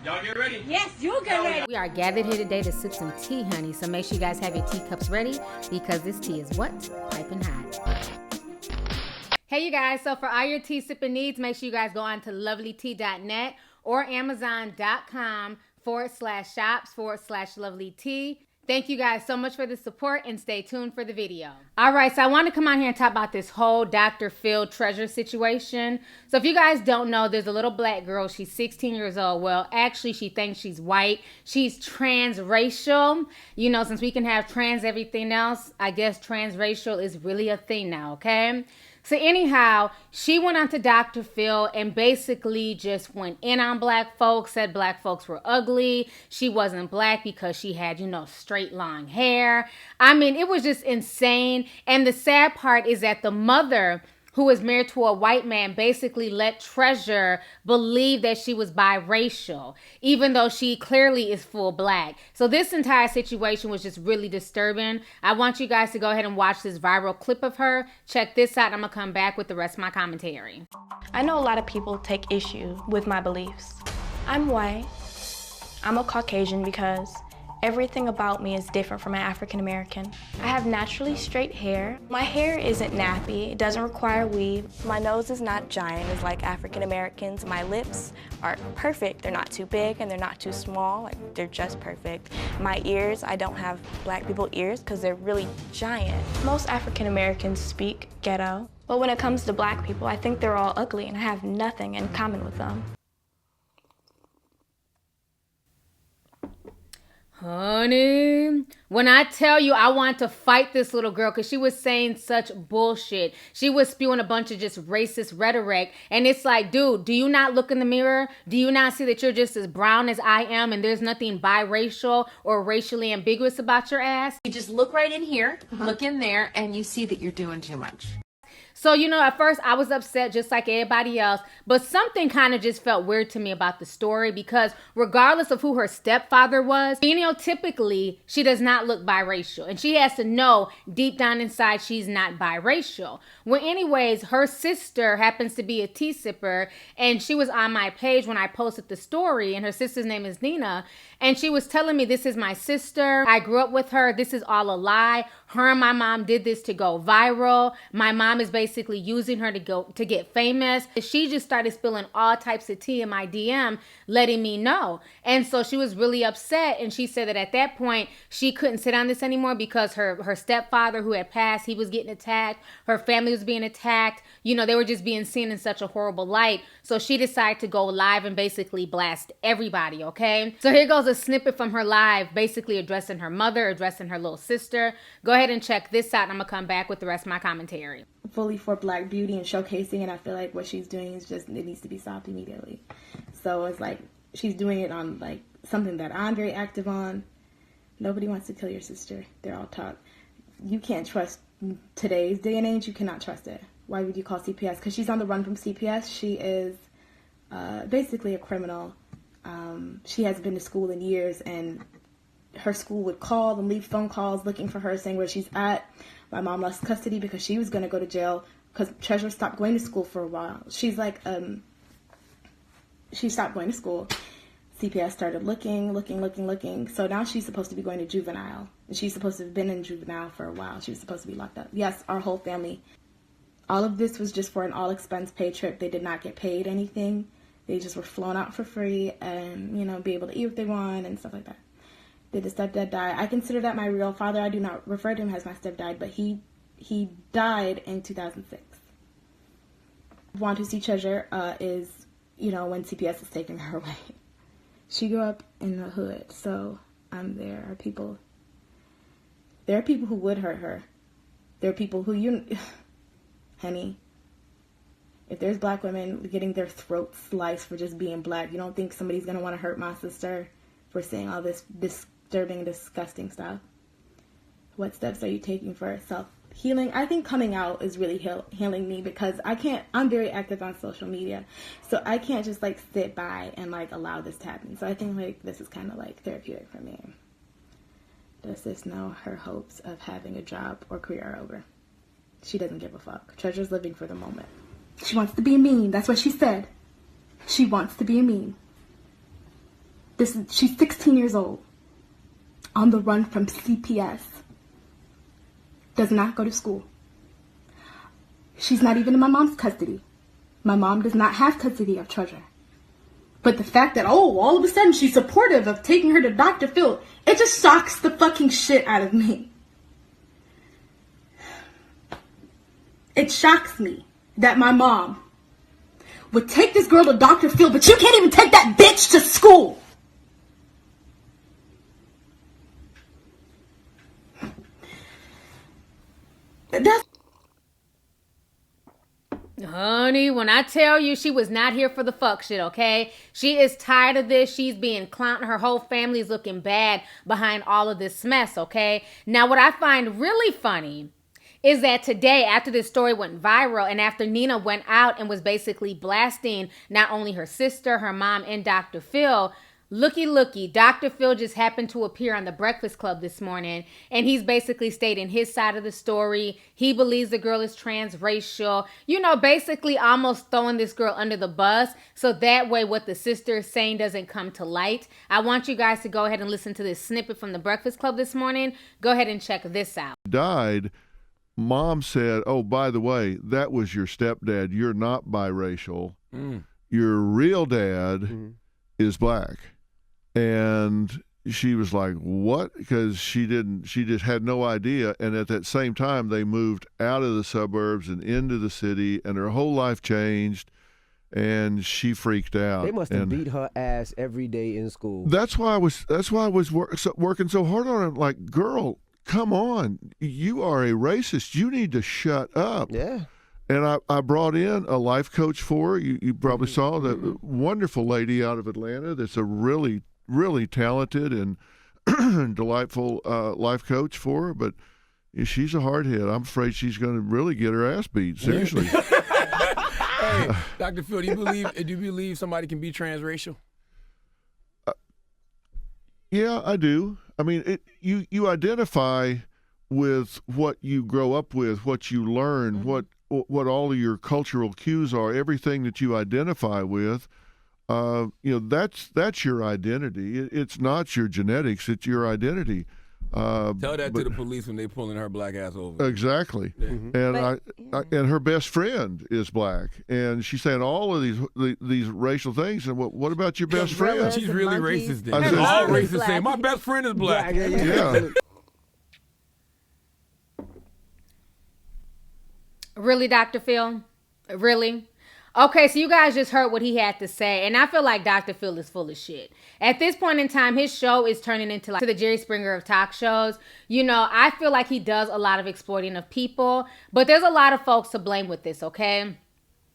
Y'all get ready? Yes, you get ready. We are gathered here today to sip some tea, honey. So make sure you guys have your teacups ready because this tea is what? Piping hot. Hey, you guys. So for all your tea sipping needs, make sure you guys go on to lovelyti.net or amazon.com/shops/lovelytea. Thank you guys so much for the support and stay tuned for the video. All right, so I want to come on here and talk about this whole Dr. Phil Treasure situation. So if you guys don't know, there's a little black girl. She's 16 years old. Well, actually, she thinks she's white. She's transracial. You know, since we can have trans everything else, I guess transracial is really a thing now, okay? So anyhow, she went on to Dr. Phil and basically just went in on black folks, said black folks were ugly. She wasn't black because she had, you know, straight long hair. I mean, it was just insane. And the sad part is that the mother, who was married to a white man, basically let Treasure believe that she was biracial, even though she clearly is full black. So this entire situation was just really disturbing. I want you guys to go ahead and watch this viral clip of her. Check this out. I'm going to come back with the rest of my commentary. I know a lot of people take issue with my beliefs. I'm white. I'm a Caucasian because everything about me is different from an African American. I have naturally straight hair. My hair isn't nappy, it doesn't require weave. My nose is not giant as like African Americans. My lips are perfect. They're not too big and they're not too small. Like, they're just perfect. My ears, I don't have black people ears because they're really giant. Most African Americans speak ghetto, but when it comes to black people, I think they're all ugly and I have nothing in common with them. Honey, when I tell you I want to fight this little girl because she was saying such bullshit. She was spewing a bunch of just racist rhetoric. And it's like, dude, do you not look in the mirror? Do you not see that you're just as brown as I am and there's nothing biracial or racially ambiguous about your ass? You just look right in here, look in there, and you see that you're doing too much. So, you know, at first I was upset just like everybody else, but something kind of just felt weird to me about the story because regardless of who her stepfather was, you know, typically she does not look biracial and she has to know deep down inside she's not biracial. Well, anyways, her sister happens to be a tea sipper and she was on my page when I posted the story and her sister's name is Nina and she was telling me, this is my sister. I grew up with her. This is all a lie. Her and my mom did this to go viral. My mom is basically using her to get famous. She just started spilling all types of tea in my DM, letting me know. And so she was really upset. And she said that at that point, she couldn't sit on this anymore because her stepfather who had passed, he was getting attacked. Her family was being attacked. You know, they were just being seen in such a horrible light. So she decided to go live and basically blast everybody, okay? So here goes a snippet from her live, basically addressing her mother, addressing her little sister. Go ahead and check this out and I'm gonna come back with the rest of my commentary. Fully for black beauty and showcasing, and I feel like what she's doing is just, it needs to be stopped immediately. So it's like she's doing it on like something that I'm very active on. Nobody wants to kill your sister. They're all taught. You can't trust today's day and age. You cannot trust it. Why would you call CPS? Because she's on the run from CPS. She is basically a criminal. She hasn't been to school in years, and her school would call and leave phone calls looking for her, saying where she's at. My mom lost custody because she was going to go to jail because Treasure stopped going to school for a while. She's like, she stopped going to school. CPS started looking. So now she's supposed to be going to juvenile. And she's supposed to have been in juvenile for a while. She was supposed to be locked up. Yes, our whole family. All of this was just for an all-expense-paid trip. They did not get paid anything. They just were flown out for free and, you know, be able to eat what they want and stuff like that. Did the stepdad die? I consider that my real father. I do not refer to him as my stepdad, but he died in 2006. Want to see Treasure is, you know, when CPS is taking her away. She grew up in the hood, so there are people who would hurt her. There are people who, honey, if there's black women getting their throats sliced for just being black, you don't think somebody's going to want to hurt my sister for saying all this disturbing, disgusting stuff? What steps are you taking for self-healing? I think coming out is really healing me because I'm very active on social media, so I can't just like sit by and like allow this to happen. So I think like this is kind of like therapeutic for me. Does this know her hopes of having a job or career are over? She doesn't give a fuck. Treasure's living for the moment. She wants to be a meme. That's what she said. She wants to be a meme. She's 16 years old, on the run from CPS, does not go to school. She's not even in my mom's custody. My mom does not have custody of children. But the fact that, all of a sudden she's supportive of taking her to Dr. Phil, it just shocks the fucking shit out of me. It shocks me that my mom would take this girl to Dr. Phil, but you can't even take that bitch to school. That's... Honey, when I tell you she was not here for the fuck shit, okay? She is tired of this. She's being clowned. Her whole family is looking bad behind all of this mess, okay? Now, what I find really funny is that today, after this story went viral and after Nina went out and was basically blasting not only her sister, her mom, and Dr. Phil, looky, Dr. Phil just happened to appear on the Breakfast Club this morning, and he's basically stating his side of the story. He believes the girl is transracial, basically almost throwing this girl under the bus, so that way what the sister is saying doesn't come to light. I want you guys to go ahead and listen to this snippet from the Breakfast Club this morning. Go ahead and check this out. Died. Mom said, oh, by the way, that was your stepdad. You're not biracial. Your real dad is black. And she was like, what? Because she just had no idea. And at that same time, they moved out of the suburbs and into the city, and her whole life changed, and she freaked out. They must have beat her ass every day in school. That's why I was working so hard on it. Like, girl, come on. You are a racist. You need to shut up. Yeah. And I brought in a life coach for her. You probably saw the wonderful lady out of Atlanta that's a really talented and delightful life coach for her, but she's a hardhead. I'm afraid she's going to really get her ass beat. Seriously. Hey, Dr. Phil, do you believe somebody can be transracial? Yeah, I do. I mean, you identify with what you grow up with, what you learn, what all of your cultural cues are, everything that you identify with. That's your identity. It's not your genetics. It's your identity. Tell that to the police when they pulling her black ass over. Exactly. And and her best friend is black, and she's saying all of these racial things. And what about your best friend? She's really racist. Then. Said, all racists say my best friend is black. Yeah. Really, Dr. Phil? Really? Okay, so you guys just heard what he had to say, and I feel like Dr. Phil is full of shit. At this point in time, his show is turning into the Jerry Springer of talk shows. I feel like he does a lot of exploiting of people, but there's a lot of folks to blame with this, okay?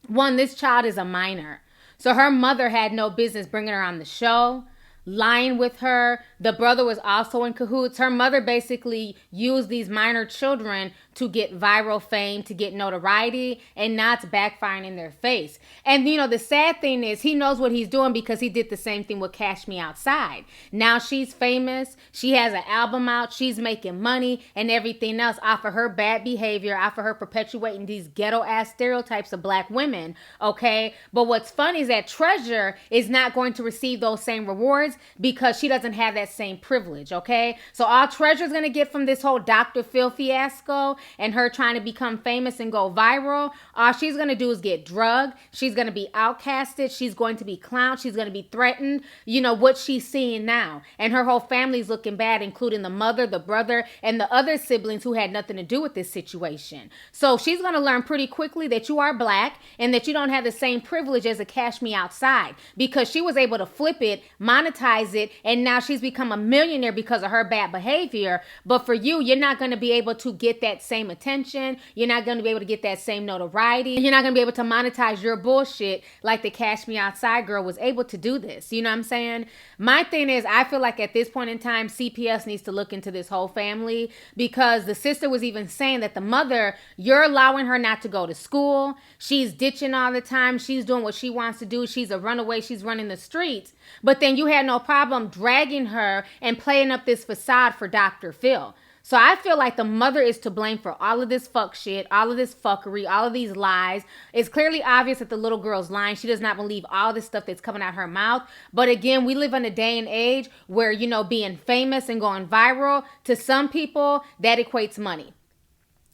One, this child is a minor, so her mother had no business bringing her on the show, lying with her. The brother was also in cahoots. Her mother basically used these minor children to get viral fame, to get notoriety, and now it's backfiring in their face. And, the sad thing is he knows what he's doing because he did the same thing with Cash Me Outside. Now she's famous. She has an album out. She's making money and everything else off of her bad behavior, off of her perpetuating these ghetto-ass stereotypes of black women, okay? But what's funny is that Treasure is not going to receive those same rewards because she doesn't have that same privilege, okay? So all Treasure's going to get from this whole Dr. Phil fiasco and her trying to become famous and go viral, all she's going to do is get drugged. She's going to be outcasted. She's going to be clowned. She's going to be threatened. What she's seeing now. And her whole family's looking bad, including the mother, the brother, and the other siblings who had nothing to do with this situation. So she's going to learn pretty quickly that you are black and that you don't have the same privilege as a Cash Me Outside, because she was able to flip it, monetize it, and now she's become a millionaire because of her bad behavior. But for you, you're not going to be able to get that same attention. You're not going to be able to get that same notoriety. You're not going to be able to monetize your bullshit like the Cash Me Outside girl was able to do this. You know what I'm saying? My thing is, I feel like at this point in time, CPS needs to look into this whole family, because the sister was even saying that the mother, you're allowing her not to go to school. She's ditching all the time. She's doing what she wants to do. She's a runaway. She's running the streets. But then you had no problem dragging her and playing up this facade for Dr. Phil. So I feel like the mother is to blame for all of this fuck shit, all of this fuckery, all of these lies. It's clearly obvious that the little girl's lying. She does not believe all this stuff that's coming out her mouth. But again, we live in a day and age where, you know, being famous and going viral, to some people, that equates money.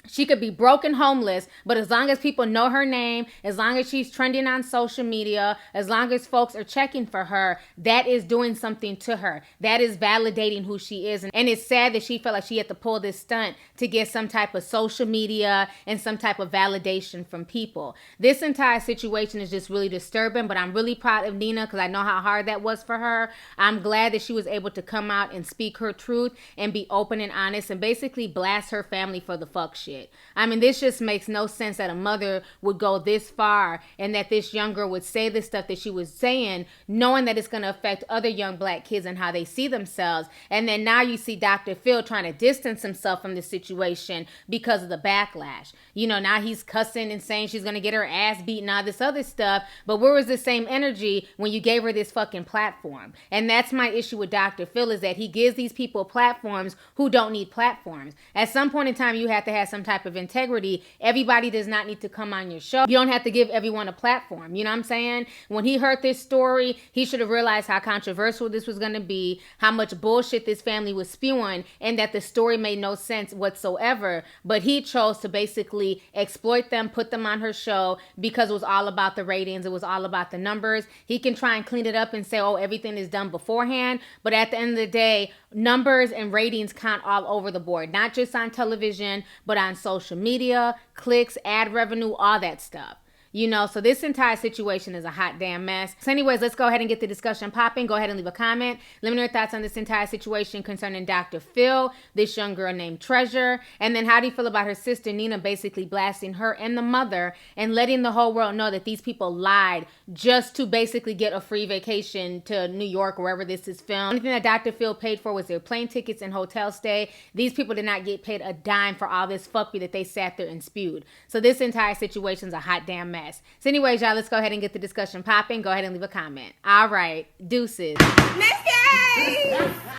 She could be broke and homeless, but as long as people know her name, as long as she's trending on social media, as long as folks are checking for her, that is doing something to her. That is validating who she is. And it's sad that she felt like she had to pull this stunt to get some type of social media and some type of validation from people. This entire situation is just really disturbing, but I'm really proud of Nina because I know how hard that was for her. I'm glad that she was able to come out and speak her truth and be open and honest and basically blast her family for the fuck shit. I mean, this just makes no sense that a mother would go this far and that this young girl would say the stuff that she was saying, knowing that it's going to affect other young black kids and how they see themselves. And then now you see Dr. Phil trying to distance himself from the situation because of the backlash. You know, now he's cussing and saying she's going to get her ass beaten, all this other stuff. But where was the same energy when you gave her this fucking platform? And that's my issue with Dr. Phil, is that he gives these people platforms who don't need platforms. At some point in time, you have to have some type of integrity. Everybody does not need to come on your show. You don't have to give everyone a platform. You know what I'm saying? When he heard this story, he should have realized how controversial this was going to be, how much bullshit this family was spewing, and that the story made no sense whatsoever. But he chose to basically exploit them, put them on her show because it was all about the ratings. It was all about the numbers. He can try and clean it up and say, oh, everything is done beforehand. But at the end of the day, numbers and ratings count all over the board, not just on television, but on social media, clicks, ad revenue, all that stuff. You know, so this entire situation is a hot damn mess. So anyways, let's go ahead and get the discussion popping. Go ahead and leave a comment. Let me know your thoughts on this entire situation concerning Dr. Phil, this young girl named Treasure. And then how do you feel about her sister Nina basically blasting her and the mother and letting the whole world know that these people lied just to basically get a free vacation to New York, wherever this is filmed. The only thing that Dr. Phil paid for was their plane tickets and hotel stay. These people did not get paid a dime for all this fuckery that they sat there and spewed. So this entire situation is a hot damn mess. So anyways, y'all, let's go ahead and get the discussion popping. Go ahead and leave a comment. All right, deuces.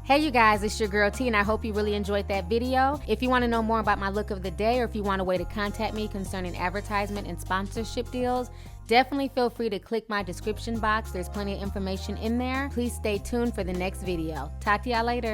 Hey you guys, it's your girl T, and I hope you really enjoyed that video. If you want to know more about my look of the day, or if you want a way to contact me concerning advertisement and sponsorship deals, definitely feel free to click my description box. There's plenty of information in there. Please stay tuned for the next video. Talk to y'all later.